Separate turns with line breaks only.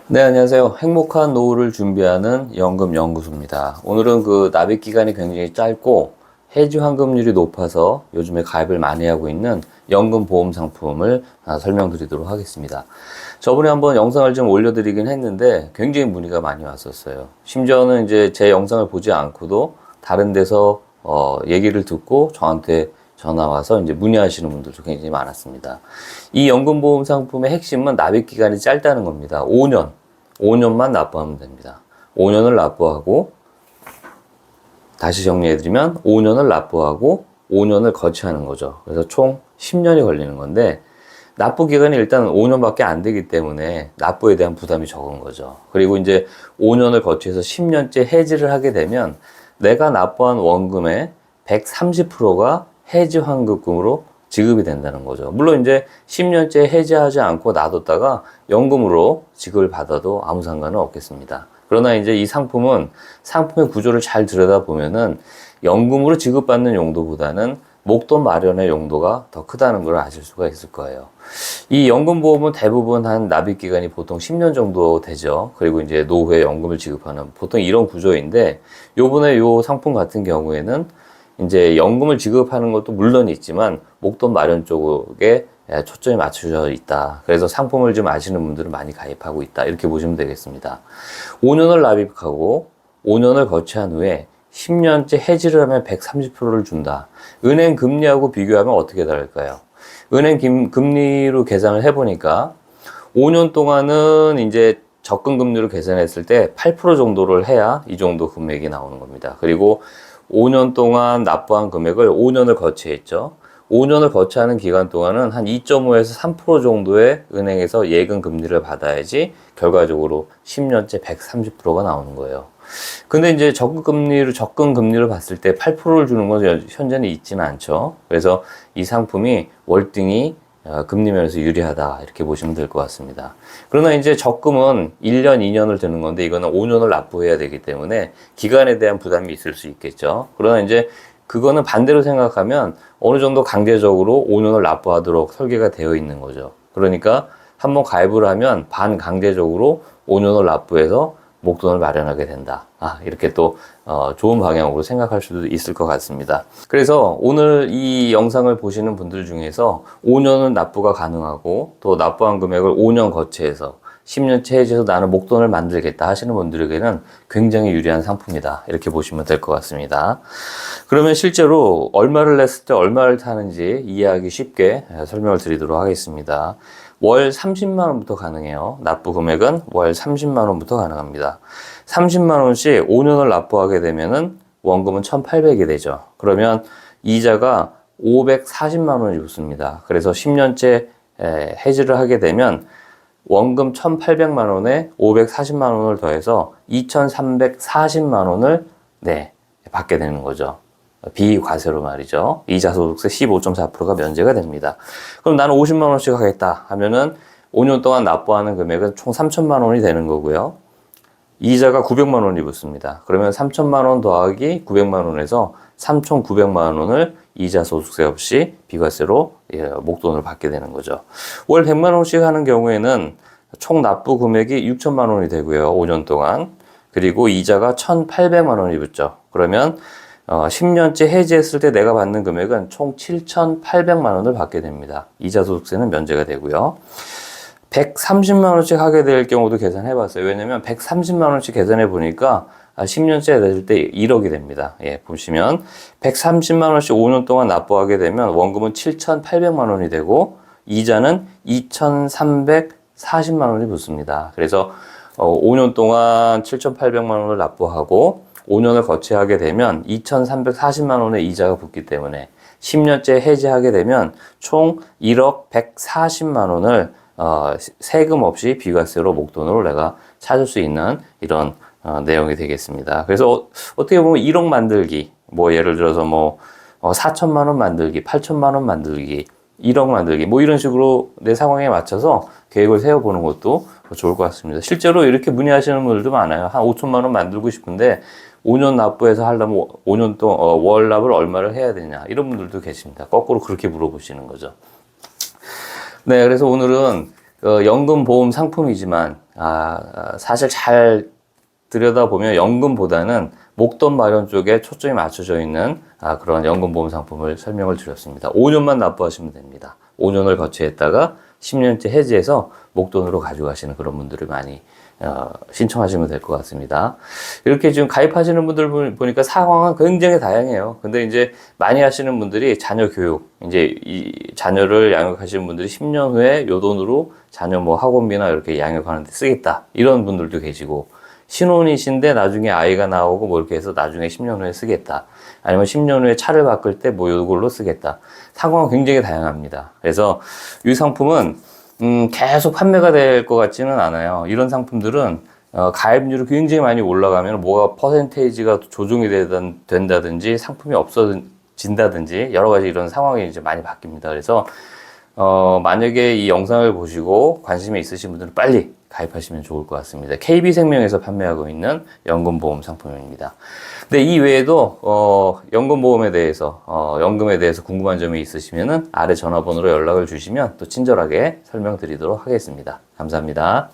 네, 안녕하세요. 행복한 노후를 준비하는 연금연구소입니다. 오늘은 그 납입 기간이 굉장히 짧고 해지 환급률이 높아서 요즘에 가입을 많이 하고 있는 연금 보험 상품을 설명드리도록 하겠습니다. 저번에 한번 영상을 좀 올려드리긴 했는데 굉장히 문의가 많이 왔었어요. 심지어는 이제 제 영상을 보지 않고도 다른 데서 얘기를 듣고 저한테 전화 와서 이제 문의하시는 분들도 굉장히 많았습니다. 이 연금보험 상품의 핵심은 납입 기간이 짧다는 겁니다. 5년. 5년만 납부하면 됩니다. 5년을 납부하고, 다시 정리해드리면 5년을 납부하고 5년을 거치하는 거죠. 그래서 총 10년이 걸리는 건데, 납부 기간이 일단 5년밖에 안 되기 때문에 납부에 대한 부담이 적은 거죠. 그리고 이제 5년을 거치해서 10년째 해지를 하게 되면 내가 납부한 원금의 130%가 해지 환급금으로 지급이 된다는 거죠. 물론 이제 10년째 해지하지 않고 놔뒀다가 연금으로 지급을 받아도 아무 상관은 없겠습니다. 그러나 이제 이 상품은 상품의 구조를 잘 들여다보면은 연금으로 지급받는 용도보다는 목돈 마련의 용도가 더 크다는 걸 아실 수가 있을 거예요. 이 연금보험은 대부분 한 납입 기간이 보통 10년 정도 되죠. 그리고 이제 노후에 연금을 지급하는 보통 이런 구조인데, 요번에 요 상품 같은 경우에는 이제 연금을 지급하는 것도 물론 있지만 목돈 마련 쪽에 초점이 맞춰져 있다. 그래서 상품을 좀 아시는 분들은 많이 가입하고 있다. 이렇게 보시면 되겠습니다. 5년을 납입하고 5년을 거치한 후에 10년째 해지를 하면 130%를 준다. 은행 금리하고 비교하면 어떻게 다를까요? 은행 금리로 계산을 해보니까 5년 동안은 이제 적금 금리로 계산했을 때 8% 정도를 해야 이 정도 금액이 나오는 겁니다. 그리고 5년 동안 납부한 금액을 5년을 거치했죠. 5년을 거치하는 기간 동안은 한 2.5에서 3% 정도의 은행에서 예금 금리를 받아야지 결과적으로 10년째 130%가 나오는 거예요. 근데 이제 적금 금리를 봤을 때 8%를 주는 건 현재는 있지는 않죠. 그래서 이 상품이 월등히 금리 면에서 유리하다, 이렇게 보시면 될 것 같습니다. 그러나 이제 적금은 1년, 2년을 드는 건데 이거는 5년을 납부해야 되기 때문에 기간에 대한 부담이 있을 수 있겠죠. 그러나 이제 그거는 반대로 생각하면 어느 정도 강제적으로 5년을 납부하도록 설계가 되어 있는 거죠. 그러니까 한번 가입을 하면 반강제적으로 5년을 납부해서 목돈을 마련하게 된다. 이렇게 또 좋은 방향으로 생각할 수도 있을 것 같습니다. 그래서 오늘 이 영상을 보시는 분들 중에서 5년은 납부가 가능하고 또 납부한 금액을 5년 거치해서 10년째 해지해서 나는 목돈을 만들겠다 하시는 분들에게는 굉장히 유리한 상품이다, 이렇게 보시면 될 것 같습니다. 그러면 실제로 얼마를 냈을 때 얼마를 타는지 이해하기 쉽게 설명을 드리도록 하겠습니다. 월 30만 원부터 가능해요. 납부 금액은 월 30만 원부터 가능합니다. 30만 원씩 5년을 납부하게 되면은 원금은 1,800이 되죠. 그러면 이자가 540만 원이 붙습니다. 그래서 10년째 해지를 하게 되면 원금 1,800만 원에 540만 원을 더해서 2,340만 원을 받게 되는 거죠. 비과세로 말이죠. 이자 소득세 15.4%가 면제가 됩니다. 그럼 나는 50만 원씩 하겠다 하면은 5년 동안 납부하는 금액은 총 3천만 원이 되는 거고요. 이자가 900만 원이 붙습니다. 그러면 3천만 원 더하기 900만 원에서 3,900만 원을 이자 소득세 없이 비과세로 목돈을 받게 되는 거죠. 월 100만 원씩 하는 경우에는 총 납부 금액이 6천만 원이 되고요. 5년 동안. 그리고 이자가 1,800만 원이 붙죠. 그러면 10년째 해지했을 때 내가 받는 금액은 총 7,800만 원을 받게 됩니다. 이자 소득세는 면제가 되고요. 130만 원씩 하게 될 경우도 계산해 봤어요. 왜냐면 130만 원씩 계산해 보니까 10년째 됐을 때 1억이 됩니다. 보시면 130만 원씩 5년 동안 납부하게 되면 원금은 7,800만 원이 되고 이자는 2,340만 원이 붙습니다. 그래서 5년 동안 7,800만 원을 납부하고 5년을 거치하게 되면 2,340만 원의 이자가 붙기 때문에 10년째 해지하게 되면 총 1억 140만 원을 세금 없이 비과세로 목돈으로 내가 찾을 수 있는 이런 내용이 되겠습니다. 그래서 어떻게 보면 1억 만들기, 뭐 예를 들어서 뭐 4천만 원 만들기, 8천만 원 만들기, 1억 만들기, 뭐 이런 식으로 내 상황에 맞춰서 계획을 세워보는 것도 좋을 것 같습니다. 실제로 이렇게 문의하시는 분들도 많아요. 한 5천만 원 만들고 싶은데 5년 납부해서 하려면 5년 동안 월납을 얼마를 해야 되냐, 이런 분들도 계십니다. 거꾸로 그렇게 물어보시는 거죠. 네, 그래서 오늘은 연금보험 상품이지만, 사실 잘 들여다보면 연금보다는 목돈 마련 쪽에 초점이 맞춰져 있는 그런 연금보험 상품을 설명을 드렸습니다. 5년만 납부하시면 됩니다. 5년을 거치했다가 10년째 해지해서 목돈으로 가져가시는 그런 분들을 많이 신청하시면 될 것 같습니다. 이렇게 지금 가입하시는 분들 보니까 상황은 굉장히 다양해요. 근데 이제 많이 하시는 분들이 자녀 교육, 이제 이 자녀를 양육하시는 분들이 10년 후에 요 돈으로 자녀 뭐 학원비나 이렇게 양육하는 데 쓰겠다. 이런 분들도 계시고, 신혼이신데 나중에 아이가 나오고 뭐 이렇게 해서 나중에 10년 후에 쓰겠다. 아니면 10년 후에 차를 바꿀 때 뭐 이걸로 쓰겠다. 상황은 굉장히 다양합니다. 그래서 이 상품은 계속 판매가 될 것 같지는 않아요. 이런 상품들은 가입률이 굉장히 많이 올라가면 뭐가 퍼센테이지가 조정이 된다든지 상품이 없어진다든지 여러 가지 이런 상황이 이제 많이 바뀝니다. 그래서 만약에 이 영상을 보시고 관심이 있으신 분들은 빨리 가입하시면 좋을 것 같습니다. KB생명에서 판매하고 있는 연금보험 상품입니다. 근데 이 외에도 연금보험에 대해서 연금에 대해서 궁금한 점이 있으시면은 아래 전화번호로 연락을 주시면 또 친절하게 설명드리도록 하겠습니다. 감사합니다.